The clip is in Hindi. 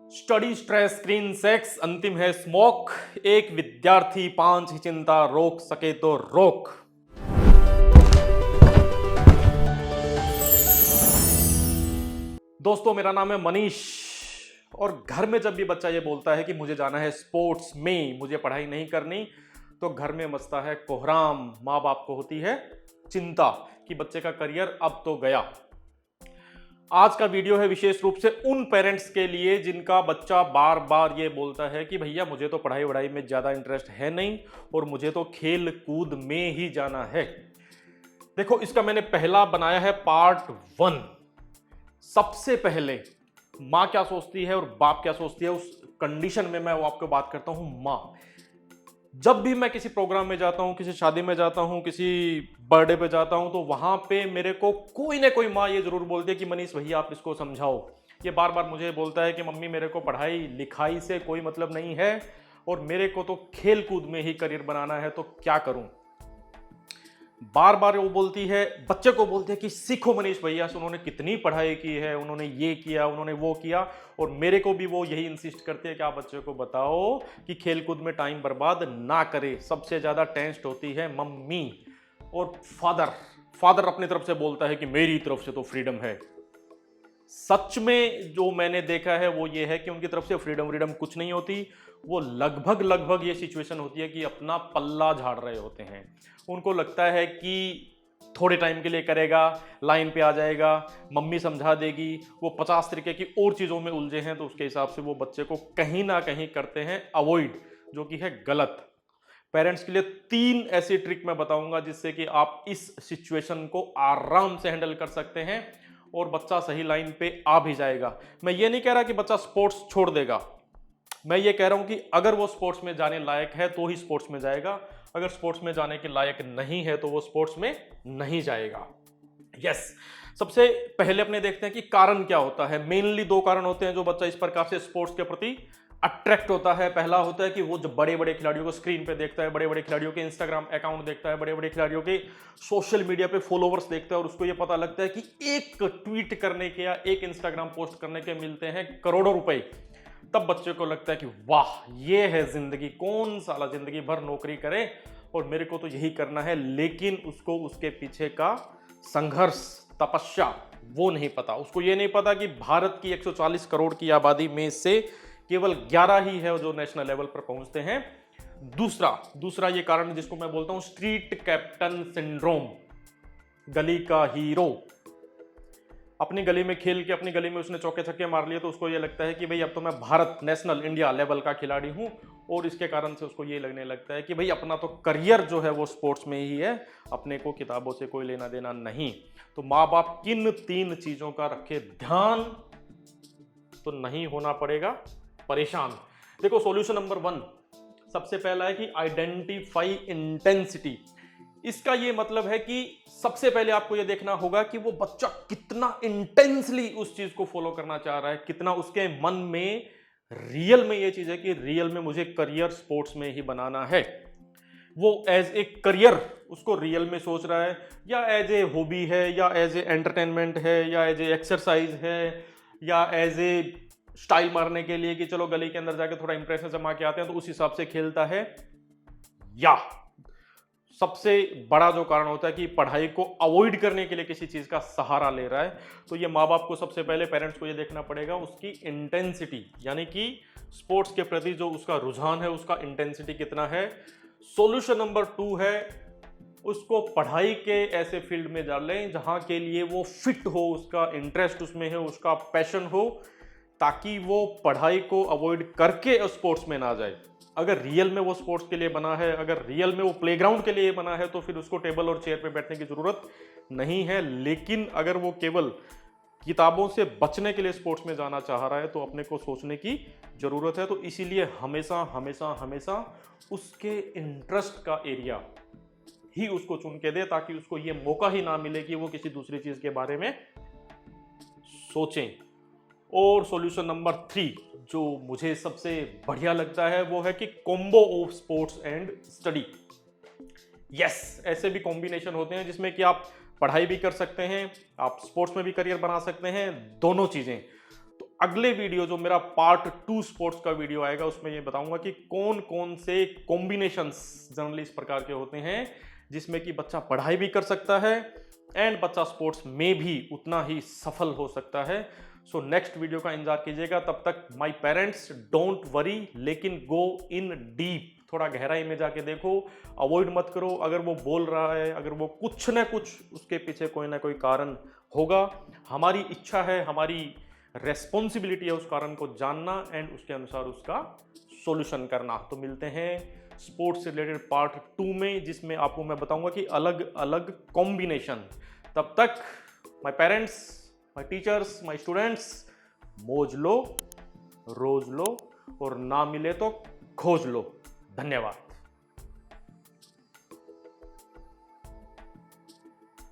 स्टडी स्ट्रेस स्क्रीन सेक्स अंतिम है स्मोक। एक विद्यार्थी 5 ही चिंता रोक सके तो रोक। दोस्तों मेरा नाम है मनीष और घर में जब भी बच्चा ये बोलता है कि मुझे जाना है स्पोर्ट्स में, मुझे पढ़ाई नहीं करनी, तो घर में मचता है कोहराम। माँ बाप को होती है चिंता कि बच्चे का करियर अब तो गया। आज का वीडियो है विशेष रूप से उन पेरेंट्स के लिए जिनका बच्चा बार बार ये बोलता है कि भैया मुझे तो पढ़ाई वढ़ाई में ज़्यादा इंटरेस्ट है नहीं और मुझे तो खेल कूद में ही जाना है। देखो, इसका मैंने पहला बनाया है पार्ट 1। सबसे पहले माँ क्या सोचती है और बाप क्या सोचती है, उस कंडीशन में मैं वो आपको बात करता हूं। माँ, जब भी मैं किसी प्रोग्राम में जाता हूं, किसी शादी में जाता हूं, किसी बर्थडे पे जाता हूं, तो वहां पे मेरे को कोई ना कोई माँ ये जरूर बोलती है कि मनीष भैया आप इसको समझाओ। ये बार बार मुझे बोलता है कि मम्मी मेरे को पढ़ाई लिखाई से कोई मतलब नहीं है और मेरे को तो खेल कूद में ही करियर बनाना है, तो क्या करूं। बार बार वो बोलती है, बच्चे को बोलते हैं कि सीखो मनीष भैया से, उन्होंने कितनी पढ़ाई की है, उन्होंने ये किया, उन्होंने वो किया। और मेरे को भी वो यही इंसिस्ट करते हैं कि आप बच्चे को बताओ कि खेलकूद में टाइम बर्बाद ना करे। सबसे ज्यादा टेंस्ड होती है मम्मी और फादर। फादर अपनी तरफ से बोलता है कि मेरी तरफ से तो फ्रीडम है। सच में जो मैंने देखा है वो ये है कि उनकी तरफ से फ्रीडम कुछ नहीं होती। वो लगभग ये सिचुएशन होती है कि अपना पल्ला झाड़ रहे होते हैं। उनको लगता है कि थोड़े टाइम के लिए करेगा, लाइन पे आ जाएगा, मम्मी समझा देगी। वो 50 तरीके की और चीज़ों में उलझे हैं, तो उसके हिसाब से वो बच्चे को कहीं ना कहीं करते हैं अवॉइड, जो कि है गलत। पेरेंट्स के लिए 3 ऐसी ट्रिक मैं बताऊंगा जिससे कि आप इस सिचुएशन को आराम से हैंडल कर सकते हैं और बच्चा सही लाइन पे आ भी जाएगा। मैं ये नहीं कह रहा कि बच्चा स्पोर्ट्स छोड़ देगा, मैं ये कह रहा हूं कि अगर वो स्पोर्ट्स में जाने लायक है तो ही स्पोर्ट्स में जाएगा, अगर स्पोर्ट्स में जाने के लायक नहीं है तो वो स्पोर्ट्स में नहीं जाएगा। यस, सबसे पहले अपने देखते हैं कि कारण क्या होता है। मेनली 2 कारण होते हैं जो बच्चा इस प्रकार से स्पोर्ट्स के प्रति अट्रैक्ट होता है। पहला होता है कि वो जो बड़े बड़े खिलाड़ियों को स्क्रीन पे देखता है, बड़े बड़े खिलाड़ियों के इंस्टाग्राम अकाउंट देखता है, बड़े बड़े खिलाड़ियों के सोशल मीडिया पे फॉलोवर्स देखता है और उसको ये पता लगता है कि एक ट्वीट करने के या एक इंस्टाग्राम पोस्ट करने के मिलते हैं करोड़ों रुपए। तब बच्चे को लगता है कि वाह, ये है जिंदगी, कौन साला जिंदगी भर नौकरी करे और मेरे को तो यही करना है। लेकिन उसको उसके पीछे का संघर्ष, तपस्या वो नहीं पता। उसको ये नहीं पता कि भारत की 140 करोड़ की आबादी में से केवल 11 ही है जो नेशनल लेवल पर पहुंचते हैं। दूसरा ये कारण जिसको मैं बोलता हूं स्ट्रीट कैप्टन सिंड्रोम। गली का हीरो, अपनी गली में खेल के अपनी गली में उसने चौके छक्के मार लिए तो उसको ये लगता है कि भाई अब तो मैं भारत, नेशनल, इंडिया लेवल का खिलाड़ी हूं। और इसके कारण से उसको ये लगने लगता है कि भाई अपना तो करियर जो है वो स्पोर्ट्स में ही है, अपने को किताबों से कोई लेना देना नहीं। तो माँ बाप किन 3 चीजों का रखे ध्यान तो नहीं होना पड़ेगा परेशान। देखो, सॉल्यूशन नंबर 1 सबसे पहला है कि आइडेंटिफाई इंटेंसिटी। इसका ये मतलब है कि सबसे पहले आपको यह देखना होगा कि वो बच्चा कितना इंटेंसली उस चीज को फॉलो करना चाह रहा है, कितना उसके मन में रियल में ये चीज है कि रियल में मुझे करियर स्पोर्ट्स में ही बनाना है। वो एज ए करियर उसको रियल में सोच रहा है या एज ए हॉबी है या एज ए एंटरटेनमेंट है या एज ए एक्सरसाइज है या एज ए स्टाइल मारने के लिए कि चलो गली के अंदर जाके थोड़ा इंप्रेशन जमा के आते हैं, तो उस हिसाब से खेलता है। या सबसे बड़ा जो कारण होता है कि पढ़ाई को अवॉइड करने के लिए किसी चीज का सहारा ले रहा है, तो ये माँ बाप को सबसे पहले, पेरेंट्स को ये देखना पड़ेगा उसकी इंटेंसिटी, यानी कि स्पोर्ट्स के प्रति जो उसका रुझान है उसका इंटेंसिटी कितना है। सॉल्यूशन नंबर 2 है उसको पढ़ाई के ऐसे फील्ड में डालें जहां के लिए वो फिट हो, उसका इंटरेस्ट उसमें है, उसका पैशन हो, ताकि वो पढ़ाई को अवॉइड करके स्पोर्ट्स में ना जाए। अगर रियल में वो स्पोर्ट्स के लिए बना है, अगर रियल में वो प्लेग्राउंड के लिए बना है, तो फिर उसको टेबल और चेयर पे बैठने की जरूरत नहीं है। लेकिन अगर वो केवल किताबों से बचने के लिए स्पोर्ट्स में जाना चाह रहा है तो अपने को सोचने की जरूरत है। तो इसीलिए हमेशा हमेशा हमेशा उसके इंटरेस्ट का एरिया ही उसको चुन के दे, ताकि उसको ये मौका ही ना मिले कि वो किसी दूसरी चीज के बारे में सोचें। और सॉल्यूशन नंबर 3 जो मुझे सबसे बढ़िया लगता है वो है कि combo of sports and study. Yes, ऐसे भी कॉम्बिनेशन होते हैं जिसमें कि आप पढ़ाई भी कर सकते हैं, आप स्पोर्ट्स में भी करियर बना सकते हैं, दोनों चीजें। तो अगले वीडियो जो मेरा पार्ट 2 स्पोर्ट्स का वीडियो आएगा उसमें ये बताऊंगा कि कौन कौन से कॉम्बिनेशंस जनरली इस प्रकार के होते हैं जिसमें कि बच्चा पढ़ाई भी कर सकता है एंड बच्चा स्पोर्ट्स में भी उतना ही सफल हो सकता है। सो नेक्स्ट वीडियो का इंतजार कीजिएगा। तब तक माय पेरेंट्स डोंट वरी, लेकिन गो इन डीप, थोड़ा गहराई में जाके देखो, अवॉइड मत करो। अगर वो बोल रहा है, अगर वो कुछ ना कुछ उसके पीछे कोई ना कोई कारण होगा, हमारी इच्छा है, हमारी रेस्पॉन्सिबिलिटी है उस कारण को जानना एंड उसके अनुसार उसका सॉल्यूशन करना। तो मिलते हैं स्पोर्ट्स से रिलेटेड पार्ट 2 में, जिसमें आपको मैं बताऊंगा कि अलग अलग कॉम्बिनेशन। तब तक my parents, my teachers, my students, मौज लो, रोज लो और ना मिले तो खोज लो। धन्यवाद।